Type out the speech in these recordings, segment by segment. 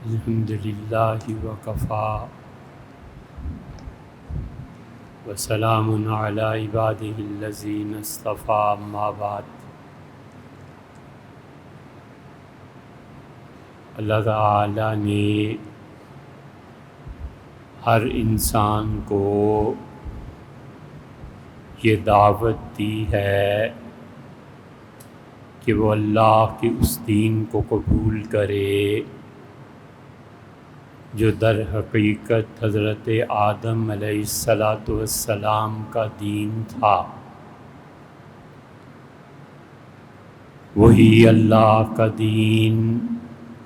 الحمد للہ وکفا وسلام علی عبادہ الذین اصطفیٰ اما بعد۔ اللہ تعالیٰ نے ہر انسان کو یہ دعوت دی ہے کہ وہ اللہ کے اس دین کو قبول کرے جو در حقیقت حضرت آدم علیہ السلام کا دین تھا۔ وہی اللہ کا دین،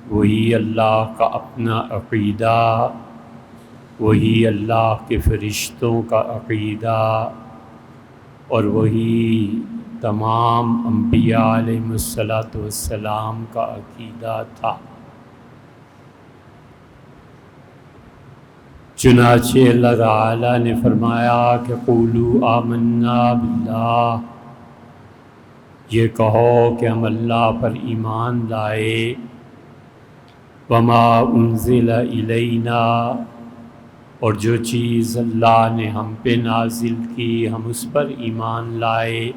وہی اللہ کا اپنا عقیدہ، وہی اللہ کے فرشتوں کا عقیدہ، اور وہی تمام انبیاء علیہ السلام کا عقیدہ تھا۔ چنانچہ اللہ تعالیٰ نے فرمایا کہ قولوا آمنا باللہ، یہ کہو کہ ہم اللہ پر ایمان لائے، وما انزل الینا، اور جو چیز اللہ نے ہم پہ نازل کی ہم اس پر ایمان لائے،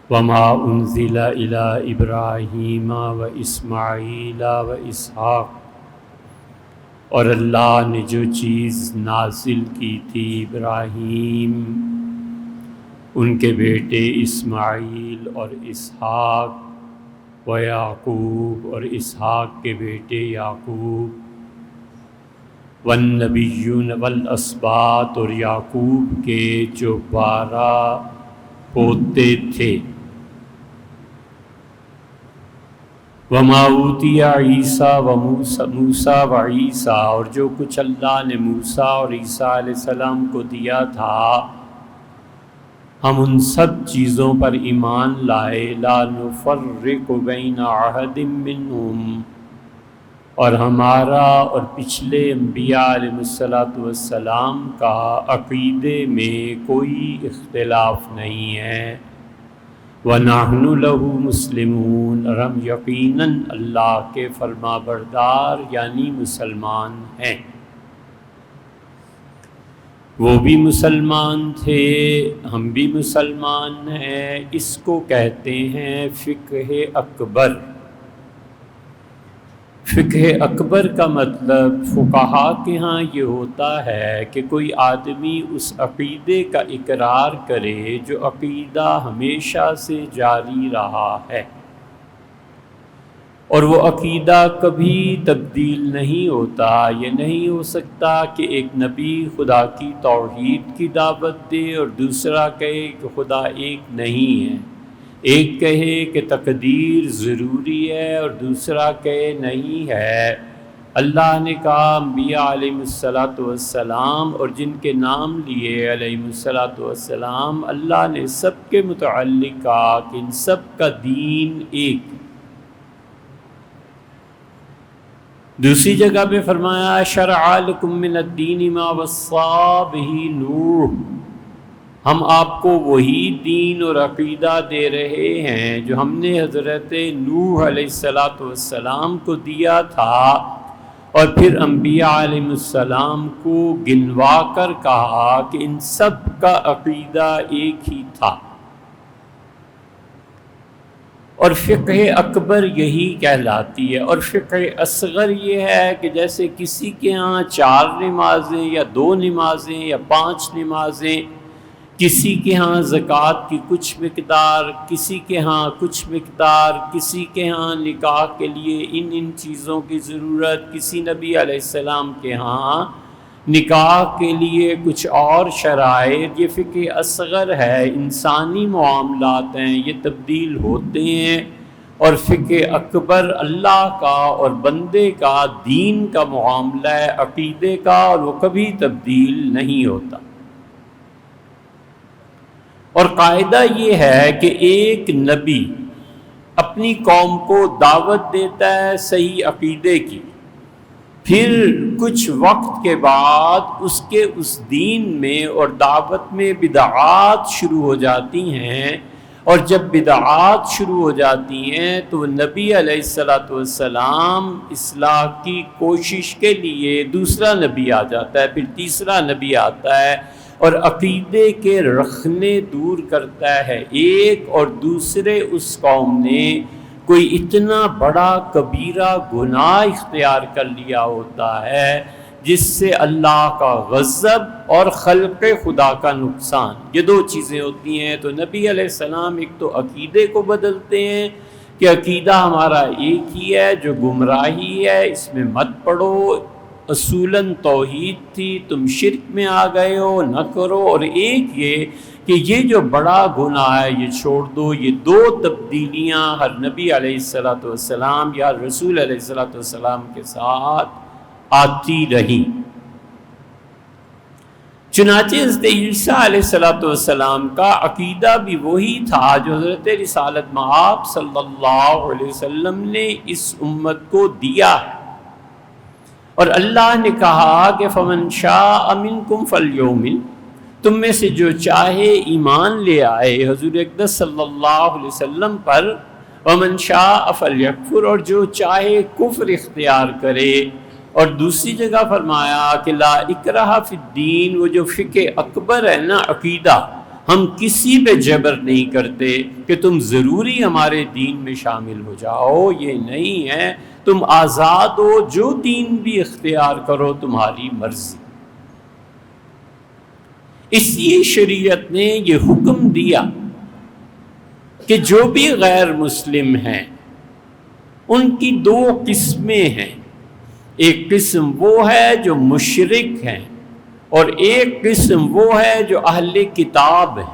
وما انزل الی ابراہیم و اسماعیل و اسحاق، اور اللہ نے جو چیز نازل کی تھی ابراہیم، ان کے بیٹے اسماعیل اور اسحاق، و یعقوب، اور اسحاق کے بیٹے یعقوب، والنبیون والاسباط، اور یعقوب کے جو 12 پوتے تھے، وما اوتی عیسیٰ و موسیٰ و عیسیٰ، اور جو کچھ اللہ نے موسیٰ اور عیسیٰ علیہ السلام کو دیا تھا ہم ان سب چیزوں پر ایمان لائے، لا نفرق بین احد منہم، اور ہمارا اور پچھلے انبیاء علیہ السلام کا عقیدے میں کوئی اختلاف نہیں ہے، وَنَحْنُ لَهُ مُسْلِمُونَ، اور ہم یقیناً اللہ کے فرما بردار یعنی مسلمان ہیں۔ وہ بھی مسلمان تھے، ہم بھی مسلمان ہیں، اس کو کہتے ہیں فقہ اکبر۔ فقہ اکبر کا مطلب فقہا کے ہاں یہ ہوتا ہے کہ کوئی آدمی اس عقیدے کا اقرار کرے جو عقیدہ ہمیشہ سے جاری رہا ہے، اور وہ عقیدہ کبھی تبدیل نہیں ہوتا۔ یہ نہیں ہو سکتا کہ ایک نبی خدا کی توحید کی دعوت دے اور دوسرا کہے کہ خدا ایک نہیں ہے، ایک کہے کہ تقدیر ضروری ہے اور دوسرا کہے نہیں ہے۔ اللہ نے کہا انبیاء علیہ السلام اور جن کے نام لیے علیہ السلام، اللہ نے سب کے متعلق کہا کہ ان سب کا دین ایک۔ دوسری جگہ پہ فرمایا شرع لکم من الدین ما وصی بہ نوح، ہم آپ کو وہی دین اور عقیدہ دے رہے ہیں جو ہم نے حضرت نوح علیہ السلام کو دیا تھا، اور پھر انبیاء علیہ السلام کو گنوا کر کہا کہ ان سب کا عقیدہ ایک ہی تھا۔ اور فقہ اکبر یہی کہلاتی ہے، اور فقہ اصغر یہ ہے کہ جیسے کسی کے ہاں 4 نمازیں یا 2 نمازیں یا 5 نمازیں، کسی کے ہاں زکوٰۃ کی کچھ مقدار، کسی کے ہاں کچھ مقدار، کسی کے ہاں نکاح کے لیے ان چیزوں کی ضرورت، کسی نبی علیہ السلام کے ہاں نکاح کے لیے کچھ اور شرائط۔ یہ فقہ اصغر ہے، انسانی معاملات ہیں، یہ تبدیل ہوتے ہیں، اور فقہ اکبر اللہ کا اور بندے کا دین کا معاملہ ہے، عقیدے کا، اور وہ کبھی تبدیل نہیں ہوتا۔ اور قاعدہ یہ ہے کہ ایک نبی اپنی قوم کو دعوت دیتا ہے صحیح عقیدے کی، پھر کچھ وقت کے بعد اس دین میں اور دعوت میں بدعات شروع ہو جاتی ہیں، اور جب بدعات شروع ہو جاتی ہیں تو نبی علیہ الصلوۃ والسلام اصلاح کی کوشش کے لیے دوسرا نبی آ جاتا ہے، پھر تیسرا نبی آتا ہے اور عقیدے کے رخنے دور کرتا ہے۔ ایک اور دوسرے اس قوم نے کوئی اتنا بڑا کبیرہ گناہ اختیار کر لیا ہوتا ہے جس سے اللہ کا غضب اور خلق خدا کا نقصان، یہ دو چیزیں ہوتی ہیں۔ تو نبی علیہ السلام ایک تو عقیدے کو بدلتے ہیں کہ عقیدہ ہمارا ایک ہی ہے جو گمراہی ہے، اس میں مت پڑو، اصولاً توحید تھی، تم شرک میں آ گئے ہو، نہ کرو۔ اور ایک یہ کہ یہ جو بڑا گناہ ہے یہ چھوڑ دو۔ یہ دو تبدیلیاں ہر نبی علیہ الصلوۃ والسلام یا رسول علیہ الصلوۃ والسلام کے ساتھ آتی رہی۔ چنانچہ حضرت عیسیٰ علیہ الصلوۃ والسلام کا عقیدہ بھی وہی تھا جو حضرت رسالت مآب صلی اللہ علیہ وسلم نے اس امت کو دیا ہے، اور اللہ نے کہا کہ فمن شاء منکم فلیؤمن، تم میں سے جو چاہے ایمان لے آئے حضور اقدس صلی اللہ علیہ وسلم پر، ومن شاء فلیکفر، اور جو چاہے کفر اختیار کرے۔ اور دوسری جگہ فرمایا کہ لا اکراہ فی الدین، وہ جو فقہ اکبر ہے نا عقیدہ، ہم کسی پہ جبر نہیں کرتے کہ تم ضروری ہمارے دین میں شامل ہو جاؤ، یہ نہیں ہے، تم آزاد ہو، جو دین بھی اختیار کرو تمہاری مرضی۔ اس لیے شریعت نے یہ حکم دیا کہ جو بھی غیر مسلم ہیں ان کی دو قسمیں ہیں، ایک قسم وہ ہے جو مشرک ہیں اور ایک قسم وہ ہے جو اہل کتاب ہیں۔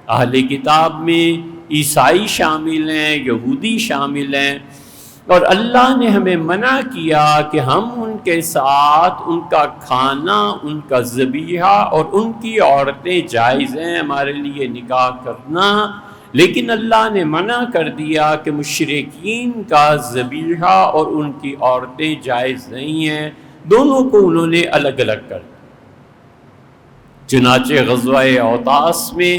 اہل کتاب میں عیسائی شامل ہیں، یہودی شامل ہیں، اور اللہ نے ہمیں منع کیا کہ ہم ان کے ساتھ ان کا کھانا، ان کا ذبیحہ اور ان کی عورتیں جائز ہیں ہمارے لیے نکاح کرنا، لیکن اللہ نے منع کر دیا کہ مشرکین کا ذبیحہ اور ان کی عورتیں جائز نہیں ہیں، دونوں کو انہوں نے الگ الگ کر دیا۔ چنانچہ غزوہ اوطاس میں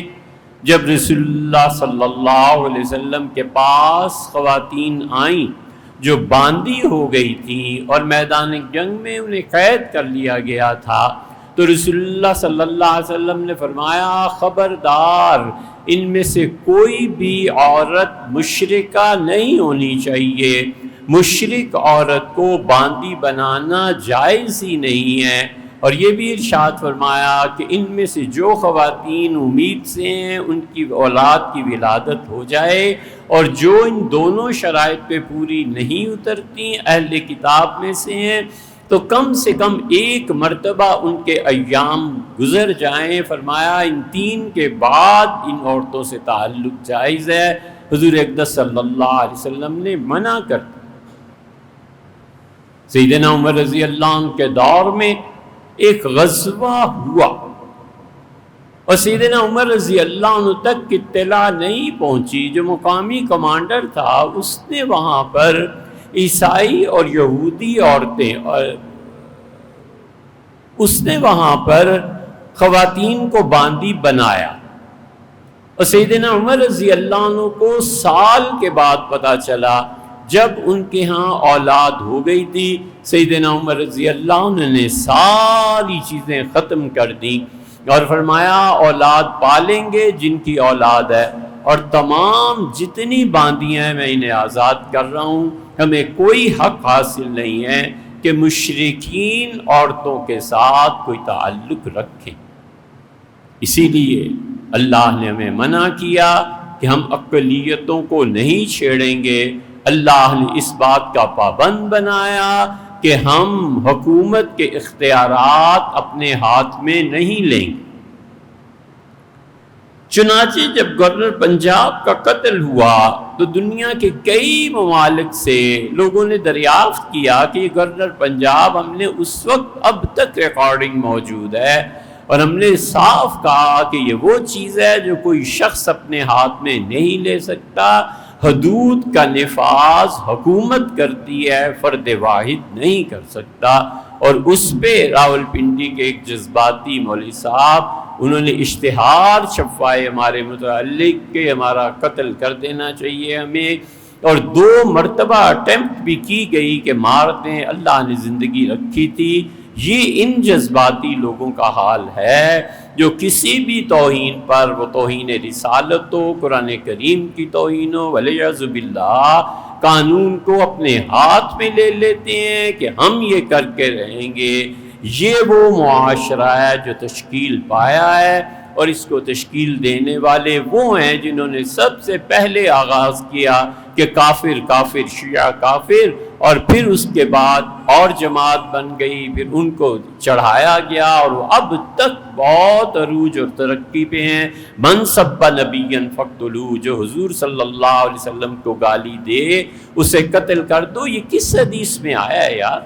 جب رسول اللہ صلی اللہ علیہ وسلم کے پاس خواتین آئیں جو باندھی ہو گئی تھیں اور میدان جنگ میں انہیں قید کر لیا گیا تھا، تو رسول اللہ صلی اللہ علیہ وسلم نے فرمایا خبردار، ان میں سے کوئی بھی عورت مشرکہ نہیں ہونی چاہیے، مشرک عورت کو باندھی بنانا جائز ہی نہیں ہے۔ اور یہ بھی ارشاد فرمایا کہ ان میں سے جو خواتین امید سے ہیں ان کی اولاد کی ولادت ہو جائے، اور جو ان دونوں شرائط پہ پوری نہیں اترتی اہل کتاب میں سے ہیں تو کم سے کم ایک مرتبہ ان کے ایام گزر جائیں۔ فرمایا ان تین کے بعد ان عورتوں سے تعلق جائز ہے۔ حضور اقدس صلی اللہ علیہ وسلم نے منع کر دیا۔ سیدنا عمر رضی اللہ عنہ کے دور میں ایک غزوہ ہوا اور سیدنا عمر رضی اللہ عنہ تک اطلاع نہیں پہنچی، جو مقامی کمانڈر تھا اس نے وہاں پر عیسائی اور یہودی عورتیں اور اس نے وہاں پر خواتین کو باندھی بنایا، اور سیدنا عمر رضی اللہ عنہ کو سال کے بعد پتہ چلا جب ان کے ہاں اولاد ہو گئی تھی۔ سیدنا عمر رضی اللہ عنہ نے ساری چیزیں ختم کر دیں اور فرمایا اولاد پالیں گے جن کی اولاد ہے، اور تمام جتنی باندیاں ہیں میں انہیں آزاد کر رہا ہوں۔ ہمیں کوئی حق حاصل نہیں ہے کہ مشرکین عورتوں کے ساتھ کوئی تعلق رکھیں۔ اسی لیے اللہ نے ہمیں منع کیا کہ ہم اقلیتوں کو نہیں چھیڑیں گے۔ اللہ نے اس بات کا پابند بنایا کہ ہم حکومت کے اختیارات اپنے ہاتھ میں نہیں لیں گے۔ چنانچہ جب گورنر پنجاب کا قتل ہوا تو دنیا کے کئی ممالک سے لوگوں نے دریافت کیا کہ یہ گورنر پنجاب ہم نے اس وقت اب تک ریکارڈنگ موجود ہے، اور ہم نے صاف کہا کہ یہ وہ چیز ہے جو کوئی شخص اپنے ہاتھ میں نہیں لے سکتا، حدود کا نفاذ حکومت کرتی ہے، فرد واحد نہیں کر سکتا۔ اور اس پہ راولپنڈی کے ایک جذباتی مولوی صاحب، انہوں نے اشتہار چھپوائے ہمارے متعلق کہ ہمارا قتل کر دینا چاہیے ہمیں، اور 2 مرتبہ اٹیمپٹ بھی کی گئی کہ مار دیں، اللہ نے زندگی رکھی تھی۔ یہ ان جذباتی لوگوں کا حال ہے جو کسی بھی توہین پر، وہ توہین رسالت ہو، قرآن کریم کی توہین ہو، والعیاذ باللہ، قانون کو اپنے ہاتھ میں لے لیتے ہیں کہ ہم یہ کر کے رہیں گے۔ یہ وہ معاشرہ ہے جو تشکیل پایا ہے، اور اس کو تشکیل دینے والے وہ ہیں جنہوں نے سب سے پہلے آغاز کیا کہ کافر کافر، شیعہ کافر، اور پھر اس کے بعد اور جماعت بن گئی، پھر ان کو چڑھایا گیا، اور وہ اب تک بہت عروج اور ترقی پہ ہیں۔ من سب نبیا فاقتلوہ، جو حضور صلی اللہ علیہ وسلم کو گالی دے اسے قتل کر دو، یہ کس حدیث میں آیا ہے یار؟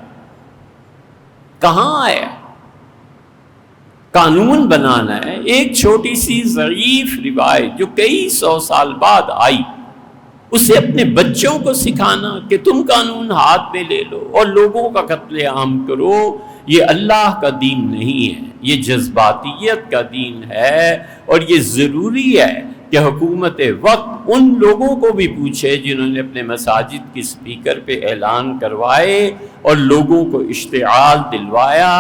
کہاں آیا؟ قانون بنانا ہے۔ ایک چھوٹی سی ضعیف روایت جو کئی 100 سال بعد آئی، اسے اپنے بچوں کو سکھانا کہ تم قانون ہاتھ میں لے لو اور لوگوں کا قتل عام کرو، یہ اللہ کا دین نہیں ہے، یہ جذباتیت کا دین ہے۔ اور یہ ضروری ہے کہ حکومت وقت ان لوگوں کو بھی پوچھے جنہوں نے اپنے مساجد کی سپیکر پہ اعلان کروائے اور لوگوں کو اشتعال دلوایا۔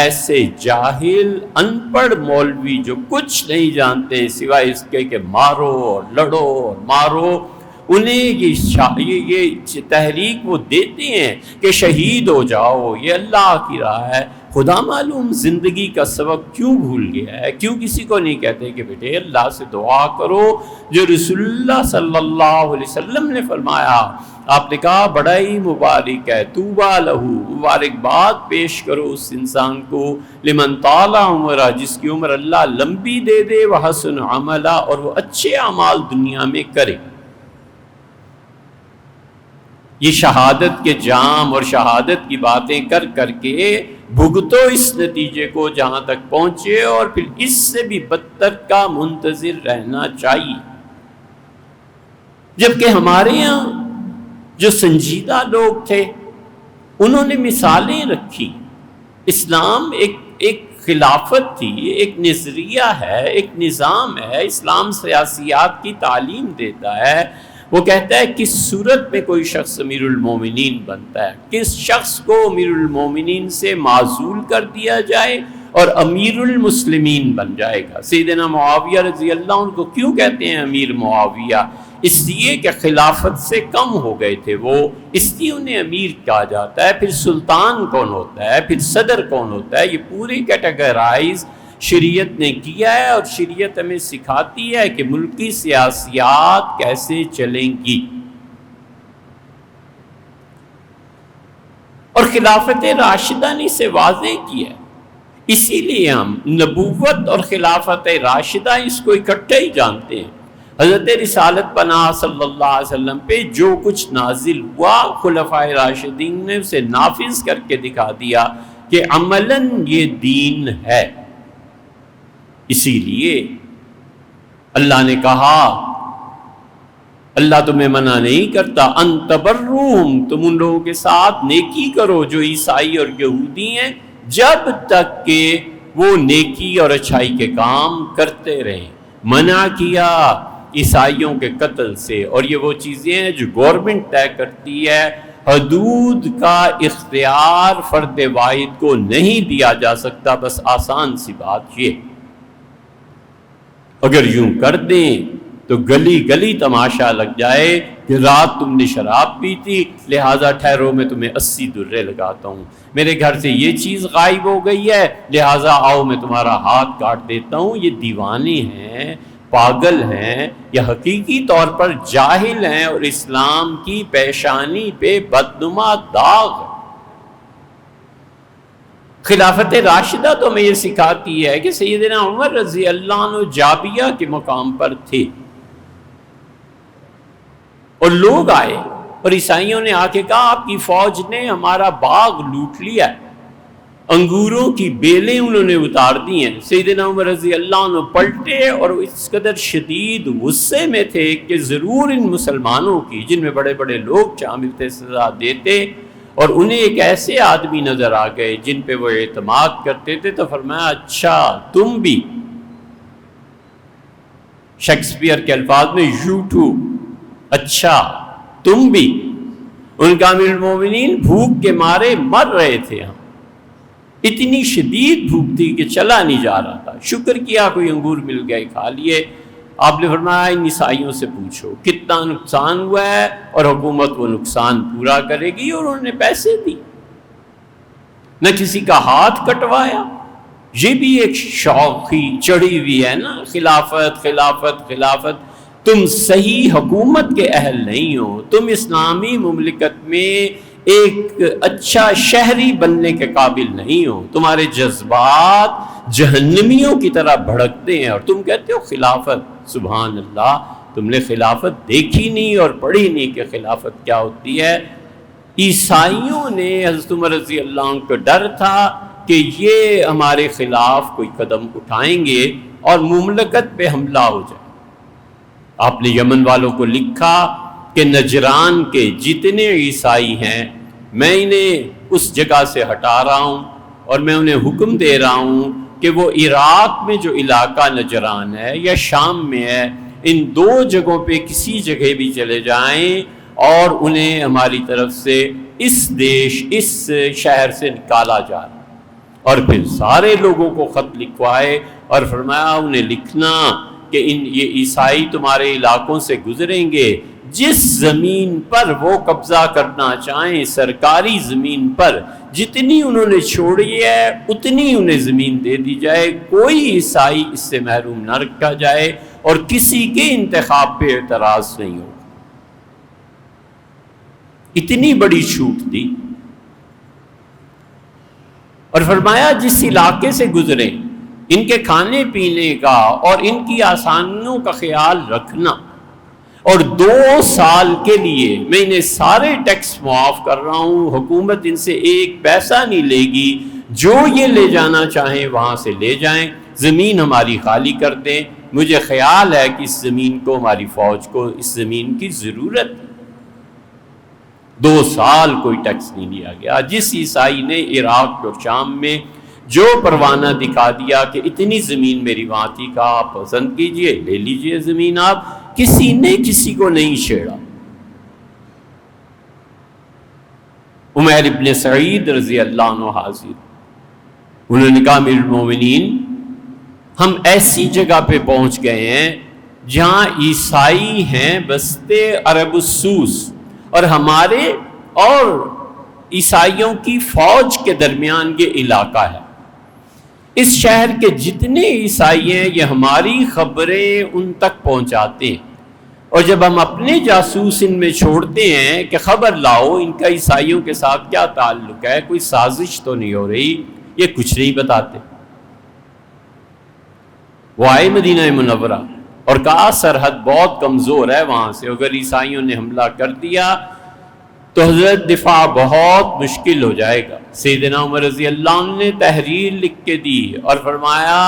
ایسے جاہل ان پڑھ مولوی جو کچھ نہیں جانتے سوائے اس کے کہ مارو اور لڑو اور مارو، انہیں یہ تحریک وہ دیتے ہیں کہ شہید ہو جاؤ، یہ اللہ کی راہ ہے۔ خدا معلوم زندگی کا سبق کیوں بھول گیا ہے، کیوں کسی کو نہیں کہتے کہ بیٹے اللہ سے دعا کرو جو رسول اللہ صلی اللہ علیہ وسلم نے فرمایا۔ آپ نے کہا بڑا ہی مبارک ہے، طوبیٰ لہو، مبارکباد پیش کرو اس انسان کو، لمن طال عمرہ، جس کی عمر اللہ لمبی دے دے، وحسن عملہ، اور وہ اچھے اعمال دنیا میں کرے۔ یہ شہادت کے جام اور شہادت کی باتیں کر کر کے بھگتو اس نتیجے کو جہاں تک پہنچے، اور پھر اس سے بھی بدتر کا منتظر رہنا چاہیے۔ جبکہ ہمارے یہاں جو سنجیدہ لوگ تھے انہوں نے مثالیں رکھی۔ اسلام ایک خلافت تھی، ایک نظریہ ہے، ایک نظام ہے۔ اسلام سیاسیات کی تعلیم دیتا ہے۔ وہ کہتا ہے کس صورت میں کوئی شخص امیر المومنین بنتا ہے، کس شخص کو امیر المومنین سے معزول کر دیا جائے اور امیر المسلمین بن جائے گا۔ سیدنا معاویہ رضی اللہ عنہ کو کیوں کہتے ہیں امیر معاویہ؟ اس لیے کہ خلافت سے کم ہو گئے تھے وہ، اس لیے انہیں امیر کہا جاتا ہے۔ پھر سلطان کون ہوتا ہے، پھر صدر کون ہوتا ہے، یہ پوری کیٹیگرائز شریعت نے کیا ہے، اور شریعت ہمیں سکھاتی ہے کہ ملکی سیاسیات کیسے چلیں گی۔ اور خلافت راشدہ نے اسے واضح کیا ہے، اسی لیے ہم نبوت اور خلافت راشدہ اس کو اکٹھے ہی جانتے ہیں۔ حضرت رسالت پناہ صلی اللہ علیہ وسلم پہ جو کچھ نازل ہوا، خلفائے راشدین نے اسے نافذ کر کے دکھا دیا کہ عملاً یہ دین ہے۔ اسی لیے اللہ نے کہا، اللہ تمہیں منع نہیں کرتا، ان تبروہم، تم ان لوگوں کے ساتھ نیکی کرو جو عیسائی اور یہودی ہیں، جب تک کہ وہ نیکی اور اچھائی کے کام کرتے رہیں۔ منع کیا عیسائیوں کے قتل سے، اور یہ وہ چیزیں ہیں جو گورنمنٹ طے کرتی ہے۔ حدود کا اختیار فرد واحد کو نہیں دیا جا سکتا، بس آسان سی بات یہ۔ اگر یوں کر دیں تو گلی گلی تماشا لگ جائے کہ رات تم نے شراب پی تھی، لہٰذا ٹھہرو میں تمہیں 80 درے لگاتا ہوں، میرے گھر سے یہ چیز غائب ہو گئی ہے، لہٰذا آؤ میں تمہارا ہاتھ کاٹ دیتا ہوں۔ یہ دیوانے ہیں، پاگل ہیں، یا حقیقی طور پر جاہل ہیں، اور اسلام کی پیشانی پہ بدنما داغ ہے۔ خلافت راشدہ تو ہمیں یہ سکھاتی ہے کہ سیدنا عمر رضی اللہ عنہ جابیہ کے مقام پر تھے، اور لوگ آئے اور عیسائیوں نے آ کے کہا آپ کی فوج نے ہمارا باغ لوٹ لیا ہے، انگوروں کی بیلیں انہوں نے اتار دی ہیں۔ سیدنا عمر رضی اللہ عنہ پلٹے اور اس قدر شدید غصے میں تھے کہ ضرور ان مسلمانوں کی، جن میں بڑے بڑے لوگ شامل تھے، سزا دیتے، اور انہیں ایک ایسے آدمی نظر آ گئے جن پہ وہ اعتماد کرتے تھے، تو فرمایا اچھا تم بھی، شیکسپیئر کے الفاظ میں یو ٹو، اچھا تم بھی۔ ان کا امیر المومنین بھوک کے مارے مر رہے تھے، ہم اتنی شدید بھوک تھی کہ چلا نہیں جا رہا تھا، شکر کیا کوئی انگور مل گئے، کھا لیے۔ آپ نے فرمایا ان عیسائیوں سے پوچھو کتنا نقصان ہوا ہے، اور حکومت وہ نقصان پورا کرے گی، اور انہوں نے پیسے دی، نہ کسی کا ہاتھ کٹوایا۔ یہ بھی ایک شوق ہی چڑھی ہوئی ہے نا، خلافت خلافت خلافت۔ تم صحیح حکومت کے اہل نہیں ہو، تم اسلامی مملکت میں ایک اچھا شہری بننے کے قابل نہیں ہو، تمہارے جذبات جہنمیوں کی طرح بھڑکتے ہیں، اور تم کہتے ہو خلافت۔ سبحان اللہ، تم نے خلافت دیکھی نہیں اور پڑھی نہیں کہ خلافت کیا ہوتی ہے۔ عیسائیوں نے حضرت عمر رضی اللہ عنہ کو ڈر تھا کہ یہ ہمارے خلاف کوئی قدم اٹھائیں گے اور مملکت پہ حملہ ہو جائے۔ آپ نے یمن والوں کو لکھا کہ نجران کے جتنے عیسائی ہیں میں انہیں اس جگہ سے ہٹا رہا ہوں، اور میں انہیں حکم دے رہا ہوں کہ وہ عراق میں جو علاقہ نجران ہے یا شام میں ہے، ان دو جگہوں پہ کسی جگہ بھی چلے جائیں، اور انہیں ہماری طرف سے اس دیش، اس شہر سے نکالا جا رہا۔ اور پھر سارے لوگوں کو خط لکھوائے اور فرمایا انہیں لکھنا کہ یہ عیسائی تمہارے علاقوں سے گزریں گے، جس زمین پر وہ قبضہ کرنا چاہیں، سرکاری زمین پر جتنی انہوں نے چھوڑی ہے اتنی انہیں زمین دے دی جائے، کوئی عیسائی اس سے محروم نہ رکھا جائے، اور کسی کے انتخاب پہ اعتراض نہیں ہو۔ اتنی بڑی چھوٹ دی، اور فرمایا جس علاقے سے گزریں ان کے کھانے پینے کا اور ان کی آسانیوں کا خیال رکھنا، اور 2 سال کے لیے میں انہیں سارے ٹیکس معاف کر رہا ہوں، حکومت ان سے ایک پیسہ نہیں لے گی، جو یہ لے جانا چاہیں وہاں سے لے جائیں، زمین ہماری خالی کر دیں، مجھے خیال ہے کہ اس زمین کو، ہماری فوج کو اس زمین کی ضرورت ہے۔ 2 سال کوئی ٹیکس نہیں لیا گیا۔ جس عیسائی نے عراق اور شام میں جو پروانہ دکھا دیا کہ اتنی زمین میری وہاں تھی، کہا آپ پسند کیجئے لے لیجئے زمین، آپ کسی نے کسی کو نہیں چھیڑا۔ عمیر ابن سعید رضی اللہ عنہ حاضر، انہوں نے کہا امیر المومنین ہم ایسی جگہ پہ پہنچ گئے ہیں جہاں عیسائی ہیں بستے عرب السوس، اور ہمارے اور عیسائیوں کی فوج کے درمیان یہ علاقہ ہے، اس شہر کے جتنے عیسائی ہیں یہ ہماری خبریں ان تک پہنچاتے ہیں، اور جب ہم اپنے جاسوس ان میں چھوڑتے ہیں کہ خبر لاؤ ان کا عیسائیوں کے ساتھ کیا تعلق ہے، کوئی سازش تو نہیں ہو رہی، یہ کچھ نہیں بتاتے۔ وہ آئے مدینہ منورہ اور کہا سرحد بہت کمزور ہے وہاں سے، اگر عیسائیوں نے حملہ کر دیا تو حضرت دفاع بہت مشکل ہو جائے گا۔ سیدنا عمر رضی اللہ عنہ نے تحریر لکھ کے دی اور فرمایا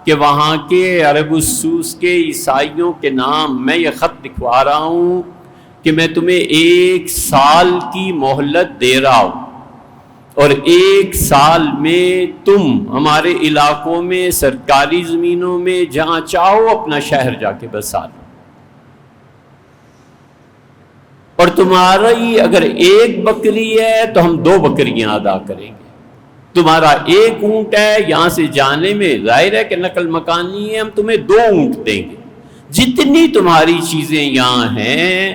کہ وہاں کے عرب السوس کے عیسائیوں کے نام میں یہ خط لکھوا رہا ہوں کہ میں تمہیں 1 سال کی مہلت دے رہا ہوں، اور 1 سال میں تم ہمارے علاقوں میں سرکاری زمینوں میں جہاں چاہو اپنا شہر جا کے بسا لو، اور تمہاری اگر 1 بکری ہے تو ہم 2 بکریاں ادا کریں گے، تمہارا 1 اونٹ ہے یہاں سے جانے میں ظاہر ہے کہ نقل مکانی ہے، ہم تمہیں 2 اونٹ دیں گے، جتنی تمہاری چیزیں یہاں ہیں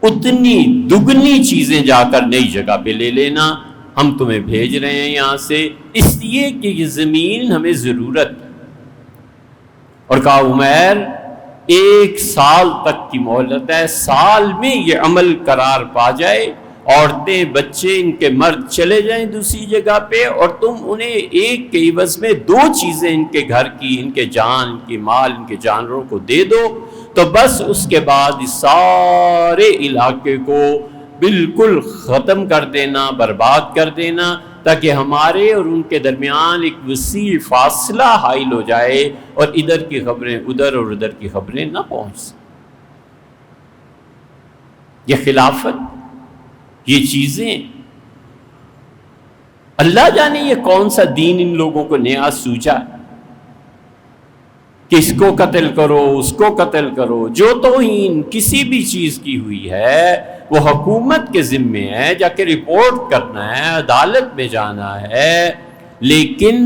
اتنی دگنی چیزیں جا کر نئی جگہ پہ لے لینا، ہم تمہیں بھیج رہے ہیں یہاں سے اس لیے کہ یہ زمین ہمیں ضرورت ہے۔ اور کہا عمیر 1 سال تک کی مہلت ہے، سال میں یہ عمل قرار پا جائے، عورتیں بچے ان کے مرد چلے جائیں دوسری جگہ پہ، اور تم انہیں 1 کے عوض میں 2 چیزیں ان کے گھر کی، ان کے جان، ان کے مال، ان کے جانوروں کو دے دو، تو بس اس کے بعد اس سارے علاقے کو بالکل ختم کر دینا، برباد کر دینا، تاکہ ہمارے اور ان کے درمیان ایک وسیع فاصلہ حائل ہو جائے اور ادھر کی خبریں ادھر اور ادھر کی خبریں نہ پہنچ سکیں۔ یہ خلافت، یہ چیزیں، اللہ جانے یہ کون سا دین ان لوگوں کو نیا سوچا کہ اس کو قتل کرو، اس کو قتل کرو۔ جو توہین کسی بھی چیز کی ہوئی ہے وہ حکومت کے ذمے ہے، جا کے رپورٹ کرنا ہے، عدالت میں جانا ہے۔ لیکن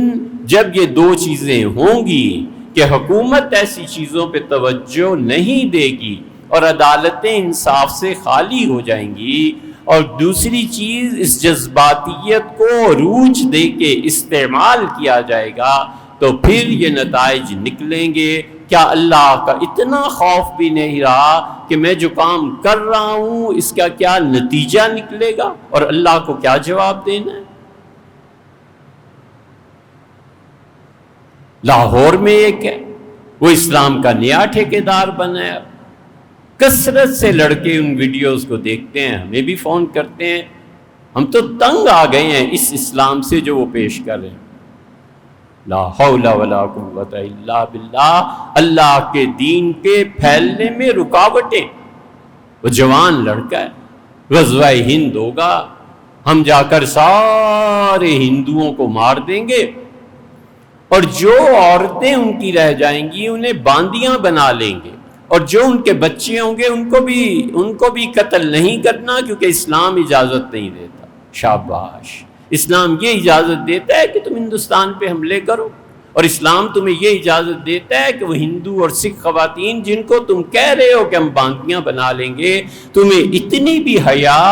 جب یہ دو چیزیں ہوں گی کہ حکومت ایسی چیزوں پہ توجہ نہیں دے گی اور عدالتیں انصاف سے خالی ہو جائیں گی، اور دوسری چیز اس جذباتیت کو عروج دے کے استعمال کیا جائے گا، تو پھر یہ نتائج نکلیں گے۔ کیا اللہ کا اتنا خوف بھی نہیں رہا کہ میں جو کام کر رہا ہوں اس کا کیا نتیجہ نکلے گا اور اللہ کو کیا جواب دینا ہے؟ لاہور میں ایک ہے، وہ اسلام کا نیا ٹھیکیدار بنا ہے۔ کثرت سے لڑکے ان ویڈیوز کو دیکھتے ہیں، ہمیں بھی فون کرتے ہیں، ہم تو تنگ آ گئے ہیں اس اسلام سے جو وہ پیش کر رہے ہیں۔ لا حول ولا قوت الا باللہ، اللہ کے دین کے پھیلنے میں رکاوٹیں۔ وہ جوان لڑکا ہے، غزوہ ہند ہوگا، ہم جا کر سارے ہندوؤں کو مار دیں گے، اور جو عورتیں ان کی رہ جائیں گی انہیں باندیاں بنا لیں گے، اور جو ان کے بچے ہوں گے ان کو بھی قتل نہیں کرنا، کیونکہ اسلام اجازت نہیں دیتا۔ شاباش، اسلام یہ اجازت دیتا ہے کہ تم ہندوستان پہ حملے کرو، اور اسلام تمہیں یہ اجازت دیتا ہے کہ وہ ہندو اور سکھ خواتین جن کو تم کہہ رہے ہو کہ ہم باندیاں بنا لیں گے، تمہیں اتنی بھی حیا،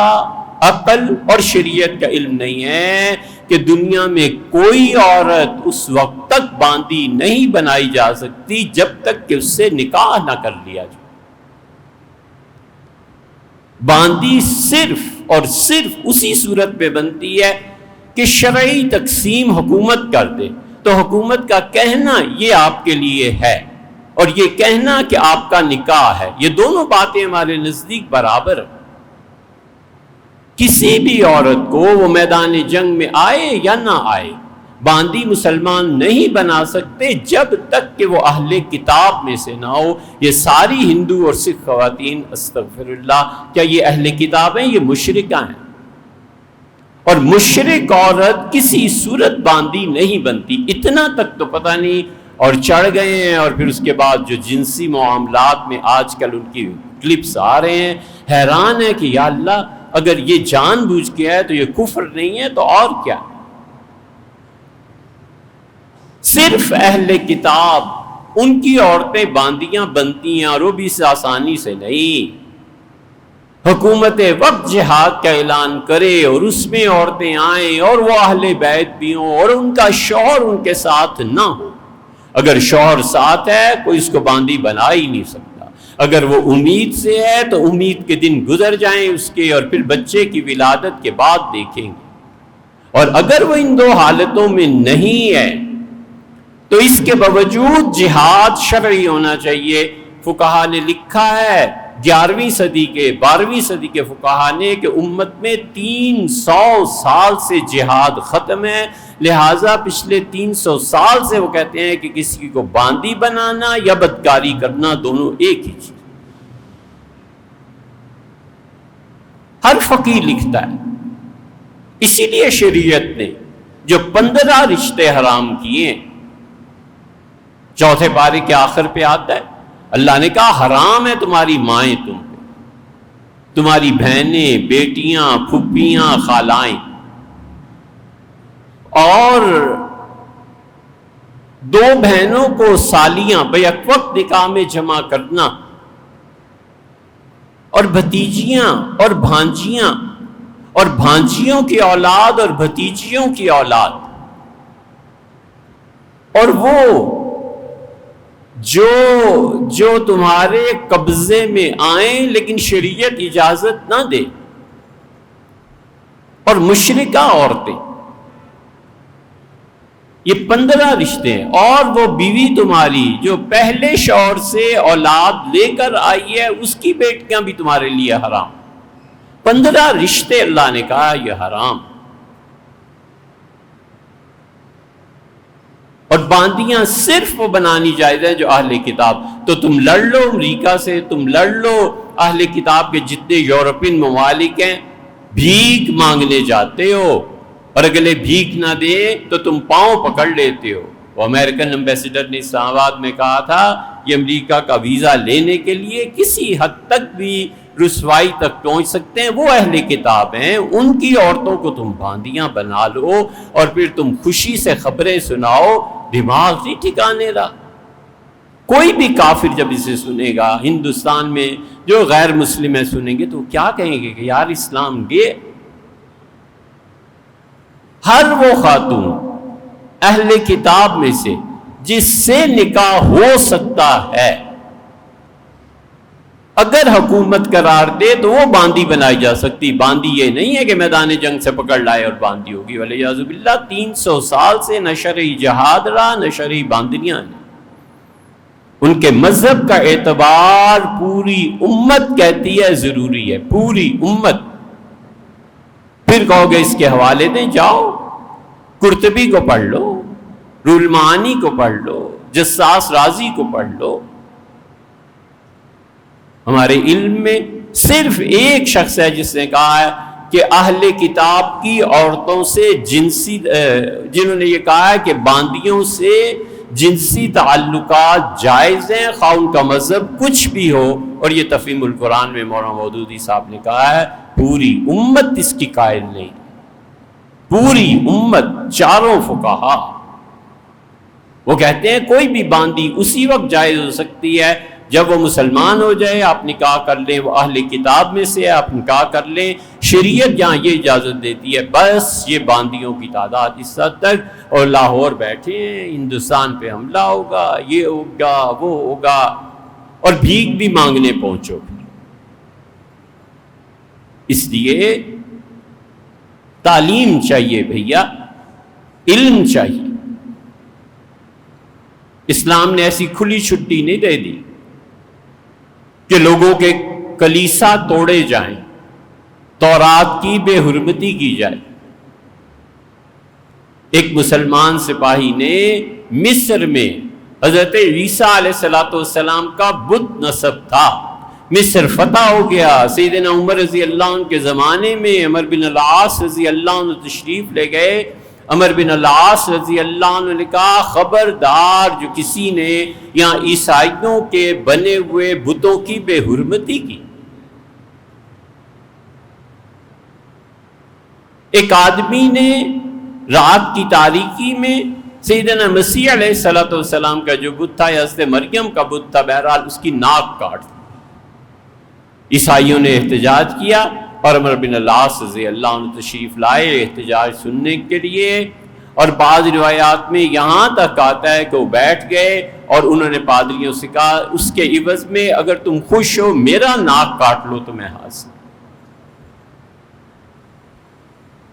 عقل اور شریعت کا علم نہیں ہے کہ دنیا میں کوئی عورت اس وقت تک باندی نہیں بنائی جا سکتی جب تک کہ اس سے نکاح نہ کر لیا جائے۔ باندی صرف اور صرف اسی صورت پہ بنتی ہے کہ شرعی تقسیم حکومت کر دے، تو حکومت کا کہنا یہ آپ کے لیے ہے، اور یہ کہنا کہ آپ کا نکاح ہے، یہ دونوں باتیں ہمارے نزدیک برابر ہیں۔ کسی بھی عورت کو وہ میدان جنگ میں آئے یا نہ آئے، باندی مسلمان نہیں بنا سکتے جب تک کہ وہ اہل کتاب میں سے نہ ہو۔ یہ ساری ہندو اور سکھ خواتین، استغفر اللہ، کیا یہ اہل کتاب ہیں؟ یہ مشرکہ ہیں، اور مشرک عورت کسی صورت باندی نہیں بنتی۔ اتنا تک تو پتہ نہیں، اور چڑھ گئے ہیں، اور پھر اس کے بعد جو جنسی معاملات میں آج کل ان کی کلپس آ رہے ہیں، حیران ہے کہ یا اللہ، اگر یہ جان بوجھ کے ہے تو یہ کفر نہیں ہے تو اور کیا؟ صرف اہل کتاب، ان کی عورتیں باندیاں بنتی ہیں، اور وہ بھی اس آسانی سے نہیں۔ حکومت وقت جہاد کا اعلان کرے اور اس میں عورتیں آئیں، اور وہ اہل بیت بھی ہوں، اور ان کا شوہر ان کے ساتھ نہ ہو۔ اگر شوہر ساتھ ہے کوئی اس کو باندی بنا ہی نہیں سکتا۔ اگر وہ امید سے ہے تو امید کے دن گزر جائیں اس کے، اور پھر بچے کی ولادت کے بعد دیکھیں گے۔ اور اگر وہ ان دو حالتوں میں نہیں ہے تو اس کے باوجود جہاد شرعی ہونا چاہیے۔ فقہا نے لکھا ہے، 11ویں صدی کے 12ویں صدی کے فقہا نے، کہ امت میں 300 سال سے جہاد ختم ہے، لہٰذا پچھلے 300 سال سے وہ کہتے ہیں کہ کسی کو باندی بنانا یا بدکاری کرنا دونوں ایک ہی چیز۔ ہر فقیر لکھتا ہے۔ اسی لیے شریعت نے جو 15 رشتے حرام کیے، چوتھے پارے کے آخر پہ آتا ہے، اللہ نے کہا حرام ہے تمہاری مائیں تم پہ، تمہاری بہنیں، بیٹیاں، پھپھیاں، خالائیں، اور 2 بہنوں کو سالیاں بیک وقت نکاح میں جمع کرنا، اور بھتیجیاں اور بھانجیاں، اور بھانجیوں کی اولاد اور بھتیجیوں کی اولاد، اور وہ جو تمہارے قبضے میں آئیں لیکن شریعت اجازت نہ دے، اور مشرکہ عورتیں، یہ 15 رشتے ہیں۔ اور وہ بیوی تمہاری جو پہلے شوہر سے اولاد لے کر آئی ہے، اس کی بیٹیاں بھی تمہارے لیے حرام۔ 15 رشتے اللہ نے کہا یہ حرام، اور باندیاں صرف وہ بنانی جائز ہے جو اہل کتاب. تو تم لڑ لو امریکہ سے، تم لڑ لو اہل کتاب کے جتنے یورپین ممالک ہیں، بھیک مانگنے جاتے ہو اور اگلے بھیک نہ دے تو تم پاؤں پکڑ لیتے ہو. وہ امریکن ایمبیسیڈر نے اسلام آباد میں کہا تھا کہ امریکہ کا ویزا لینے کے لیے کسی حد تک بھی رسوائی تک پہنچ سکتے ہیں، وہ اہل کتاب ہیں، ان کی عورتوں کو تم باندیاں بنا لو اور پھر تم خوشی سے خبریں سناؤ. دماغ نہیں ٹھکانے رہا. کوئی بھی کافر جب اسے سنے گا ہندوستان میں، جو غیر مسلم ہیں سنیں گے تو کیا کہیں گے کہ یار اسلام گئے. ہر وہ خاتون اہل کتاب میں سے جس سے نکاح ہو سکتا ہے، اگر حکومت قرار دے تو وہ باندی بنائی جا سکتی. باندی یہ نہیں ہے کہ میدان جنگ سے پکڑ لائے اور باندی ہوگی. ولیعذ باللہ 300 سال سے نہ شرعی جہاد رہا نہ شرعی باندیاں نے. ان کے مذہب کا اعتبار پوری امت کہتی ہے ضروری ہے، پوری امت. پھر کہو گے اس کے حوالے دیں، جاؤ قرطبی کو پڑھ لو، رول معانی کو پڑھ لو، جساس رازی کو پڑھ لو. ہمارے علم میں صرف ایک شخص ہے جس نے کہا ہے کہ اہل کتاب کی عورتوں سے جنسی، جنہوں نے یہ کہا ہے کہ باندیوں سے جنسی تعلقات جائز ہیں خواہ ان کا مذہب کچھ بھی ہو. اور یہ تفہیم القرآن میں مولانا مودودی صاحب نے کہا ہے. پوری امت اس کی قائل نہیں، پوری امت، چاروں فقہا وہ کہتے ہیں کوئی بھی باندی اسی وقت جائز ہو سکتی ہے جب وہ مسلمان ہو جائے، آپ نکاح کر لیں، وہ اہل کتاب میں سے آپ نکاح کر لیں. شریعت جہاں یہ اجازت دیتی ہے. بس یہ باندیوں کی تعداد اس حد تک، اور لاہور بیٹھے ہیں، ہندوستان پہ حملہ ہوگا، یہ ہوگا وہ ہوگا، اور بھیک بھی مانگنے پہنچو. اس لیے تعلیم چاہیے بھیا، علم چاہیے. اسلام نے ایسی کھلی چھٹی نہیں دے دی کہ لوگوں کے کلیسا توڑے جائیں، تورات کی بے حرمتی کی جائے. ایک مسلمان سپاہی نے مصر میں حضرت عیسیٰ علیہ السلام کا بت نصب تھا. مصر فتح ہو گیا. سیدنا عمر رضی اللہ عنہ کے زمانے میں عمر بن العاص رضی اللہ عنہ تشریف لے گئے. عمر بن العاص رضی اللہ عنہ نے کہا خبردار جو کسی نے یہاں عیسائیوں کے بنے ہوئے بتوں کی بے حرمتی کی. ایک آدمی نے رات کی تاریکی میں سیدنا مسیح علیہ السلام کا جو بت تھا، حضرت مریم کا بت تھا، بہرحال اس کی ناک کاٹ دی. عیسائیوں نے احتجاج کیا اور عمر بن العاص رضی اللہ عنہ تشریف لائے احتجاج سننے کے لیے. اور بعض روایات میں یہاں تک آتا ہے کہ وہ بیٹھ گئے اور انہوں نے پادریوں سے کہا اس کے عوض میں اگر تم خوش ہو میرا ناک کاٹ لو تو میں حاضر.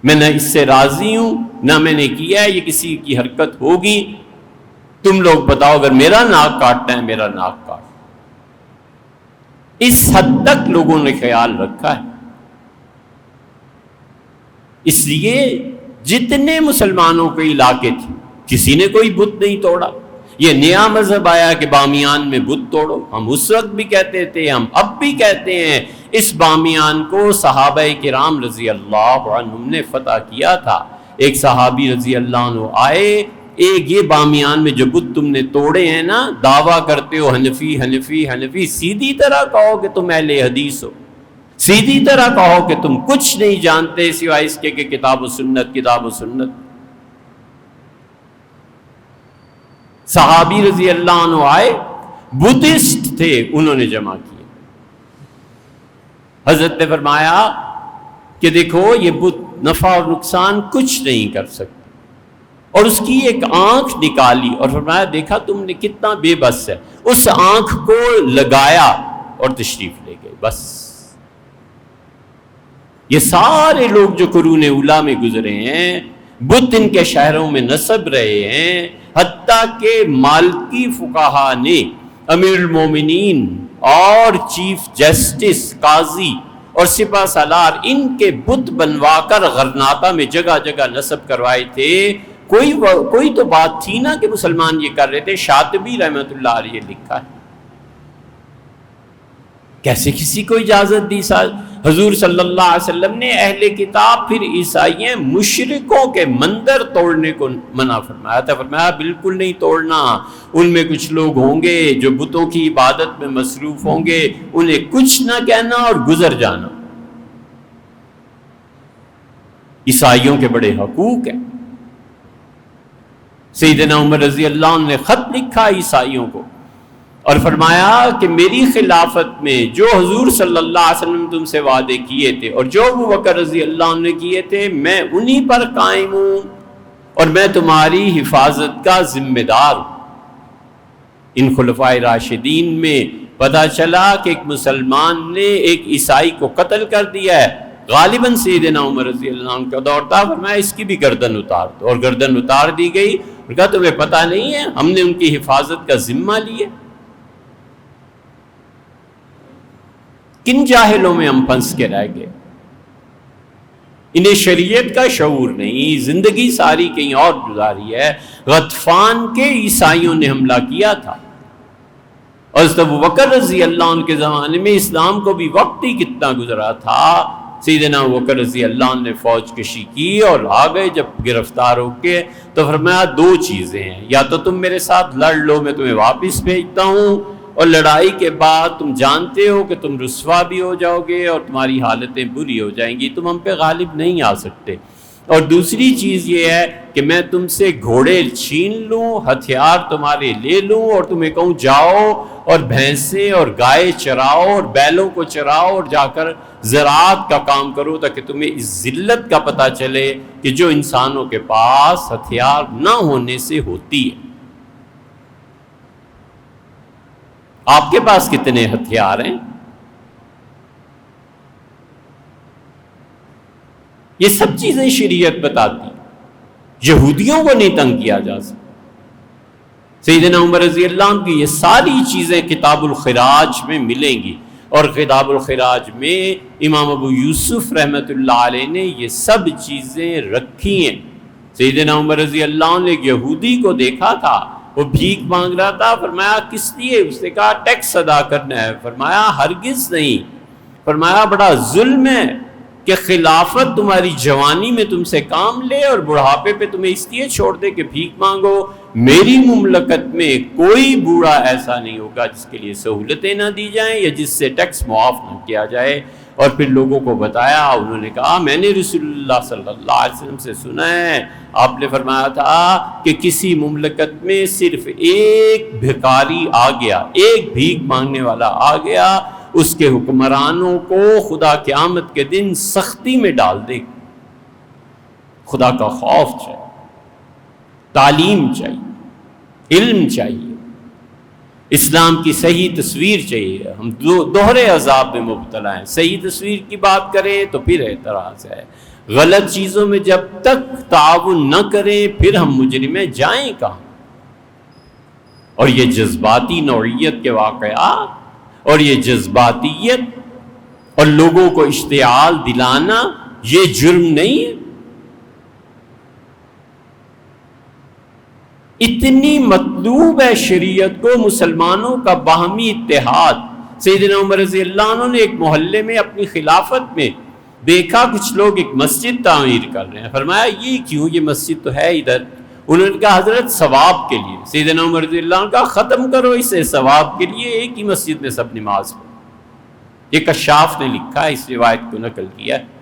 میں نہ اس سے راضی ہوں نہ میں نے کیا ہے، یہ کسی کی حرکت ہوگی. تم لوگ بتاؤ اگر میرا ناک کاٹنا ہے میرا ناک کاٹ. اس حد تک لوگوں نے خیال رکھا ہے. اس لیے جتنے مسلمانوں کے علاقے تھے کسی نے کوئی بت نہیں توڑا. یہ نیا مذہب آیا کہ بامیان میں بت توڑو. ہم اس وقت بھی کہتے تھے، ہم اب بھی کہتے ہیں، اس بامیان کو صحابہ کرام رضی اللہ عنہم نے فتح کیا تھا. ایک صحابی رضی اللہ عنہ آئے، ایک یہ بامیان میں جو بت تم نے توڑے ہیں نا، دعویٰ کرتے ہو حنفی حنفی حنفی، سیدھی طرح کہو کہ تم اہل حدیث ہو، سیدھی طرح کہو کہ تم کچھ نہیں جانتے سوائے اس کے کہ کتاب و سنت کتاب و سنت. صحابی رضی اللہ عنہ آئے، بدھسٹ تھے، انہوں نے جمع کیے. حضرت نے فرمایا کہ دیکھو یہ بت نفع اور نقصان کچھ نہیں کر سکتے، اور اس کی ایک آنکھ نکالی اور فرمایا دیکھا تم نے کتنا بے بس ہے. اس آنکھ کو لگایا اور تشریف لے گئے. بس یہ سارے لوگ جو قرون اولیٰ میں گزرے ہیں، بت ان کے شہروں میں نصب رہے ہیں، حتیٰ کہ مالکی فقہا نے امیر المومنین اور چیف جسٹس قاضی اور سپہ سالار ان کے بت بنوا کر غرناطہ میں جگہ جگہ نصب کروائے تھے، کوئی تو بات تھی نا کہ مسلمان یہ کر رہے تھے۔ شاطبی رحمۃ اللہ علیہ لکھا ہے، کیسے کسی کو اجازت دی؟ حضور صلی اللہ علیہ وسلم نے اہل کتاب پھر عیسائی مشرکوں کے مندر توڑنے کو منع فرمایا تھا، فرمایا بالکل نہیں توڑنا، ان میں کچھ لوگ ہوں گے جو بتوں کی عبادت میں مصروف ہوں گے، انہیں کچھ نہ کہنا اور گزر جانا۔ عیسائیوں کے بڑے حقوق ہیں۔ سیدنا عمر رضی اللہ عنہ نے خط لکھا عیسائیوں کو اور فرمایا کہ میری خلافت میں جو حضور صلی اللہ علیہ وسلم نے تم سے وعدے کیے تھے اور جو ابو بکر رضی اللہ عنہ نے کیے تھے، میں انہی پر قائم ہوں اور میں تمہاری حفاظت کا ذمہ دار ہوں۔ ان خلفائے راشدین میں پتہ چلا کہ ایک مسلمان نے ایک عیسائی کو قتل کر دیا ہے، غالباً سیدنا عمر رضی اللہ عنہ کا دور تھا، فرمایا اس کی بھی گردن اتار دو، اور گردن اتار دی گئی۔ اور کہا تمہیں پتہ نہیں ہے ہم نے ان کی حفاظت کا ذمہ لیے؟ کن جاہلوں میں ہم پھنس کے رہ گئے، انہیں شریعت کا شعور نہیں، زندگی ساری کہیں اور گزاری ہے۔ غطفان کے عیسائیوں نے حملہ کیا تھا، اور حضرت ابو بکر رضی اللہ عنہ کے زمانے میں اسلام کو بھی وقت ہی کتنا گزرا تھا۔ سیدنا ابو بکر رضی اللہ عنہ نے فوج کشی کی اور آ گئے، جب گرفتار ہو کے تو فرمایا دو چیزیں ہیں، یا تو تم میرے ساتھ لڑ لو، میں تمہیں واپس بھیجتا ہوں، اور لڑائی کے بعد تم جانتے ہو کہ تم رسوا بھی ہو جاؤ گے اور تمہاری حالتیں بری ہو جائیں گی، تم ہم پہ غالب نہیں آ سکتے، اور دوسری چیز یہ ہے کہ میں تم سے گھوڑے چھین لوں، ہتھیار تمہارے لے لوں، اور تمہیں کہوں جاؤ اور بھینسیں اور گائے چراؤ اور بیلوں کو چراؤ اور جا کر زراعت کا کام کرو، تاکہ تمہیں اس ذلت کا پتہ چلے کہ جو انسانوں کے پاس ہتھیار نہ ہونے سے ہوتی ہے۔ آپ کے پاس کتنے ہتھیار ہیں؟ یہ سب چیزیں شریعت بتاتی، یہودیوں کو نہیں تنگ کیا جا سکتا۔ سیدنا عمر رضی اللہ عنہ کی یہ ساری چیزیں کتاب الخراج میں ملیں گی، اور کتاب الخراج میں امام ابو یوسف رحمۃ اللہ علیہ نے یہ سب چیزیں رکھی ہیں۔ سیدنا عمر رضی اللہ عنہ نے ایک یہودی کو دیکھا تھا، وہ بھیک مانگ رہا تھا، فرمایا کس لیے؟ اس نے کہا ٹیکس ادا کرنا ہے۔ فرمایا ہرگز نہیں، فرمایا بڑا ظلم ہے کہ خلافت تمہاری جوانی میں تم سے کام لے اور بڑھاپے پہ تمہیں اس لیے چھوڑ دے کہ بھیک مانگو۔ میری مملکت میں کوئی بوڑھا ایسا نہیں ہوگا جس کے لیے سہولتیں نہ دی جائیں یا جس سے ٹیکس معاف نہ کیا جائے۔ اور پھر لوگوں کو بتایا، انہوں نے کہا میں نے رسول اللہ صلی اللہ علیہ وسلم سے سنا ہے، آپ نے فرمایا تھا کہ کسی مملکت میں صرف ایک بھکاری آ گیا، ایک بھیک مانگنے والا آ گیا، اس کے حکمرانوں کو خدا قیامت کے دن سختی میں ڈال دے گا۔ خدا کا خوف چاہیے، تعلیم چاہیے، علم چاہیے، اسلام کی صحیح تصویر چاہیے۔ ہم دوہرے عذاب میں مبتلا ہیں۔ صحیح تصویر کی بات کریں تو پھر اعتراض ہے، غلط چیزوں میں جب تک تعاون نہ کریں پھر ہم مجرم ہیں، جائیں کہاں؟ اور یہ جذباتی نوعیت کے واقعات اور یہ جذباتیت اور لوگوں کو اشتعال دلانا یہ جرم نہیں ہے؟ اتنی مطلوب ہے شریعت کو مسلمانوں کا باہمی اتحاد۔ سیدنا عمر رضی اللہ عنہ نے ایک محلے میں اپنی خلافت میں دیکھا کچھ لوگ ایک مسجد تعمیر کر رہے ہیں، فرمایا یہ کیوں؟ یہ مسجد تو ہے ادھر۔ انہوں نے کہا حضرت ثواب کے لیے۔ سیدنا عمر رضی اللہ عنہ کہا ختم کرو اسے، ثواب کے لیے ایک ہی مسجد میں سب نماز پڑھو۔ یہ کشاف نے لکھا ہے، اس روایت کو نقل کیا ہے۔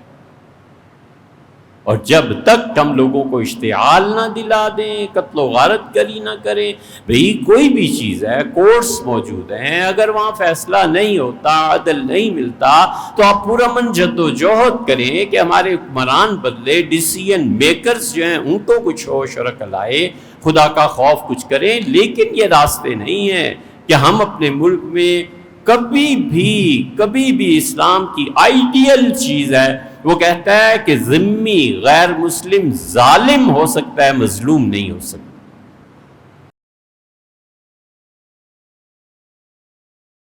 اور جب تک ہم لوگوں کو اشتعال نہ دلا دیں، قتل و غارت گری نہ کریں، بھئی کوئی بھی چیز ہے، کورٹس موجود ہیں، اگر وہاں فیصلہ نہیں ہوتا، عدل نہیں ملتا، تو آپ پورا من جد و جہد کریں کہ ہمارے حکمران بدلے، ڈیسیژن میکرز جو ہیں ان کو کچھ ہوش اور عقل آئے، خدا کا خوف کچھ کریں۔ لیکن یہ راستے نہیں ہیں کہ ہم اپنے ملک میں کبھی بھی اسلام کی آئیڈیل چیز ہے، وہ کہتا ہے کہ ذمہ غیر مسلم ظالم ہو سکتا ہے، مظلوم نہیں ہو سکتا۔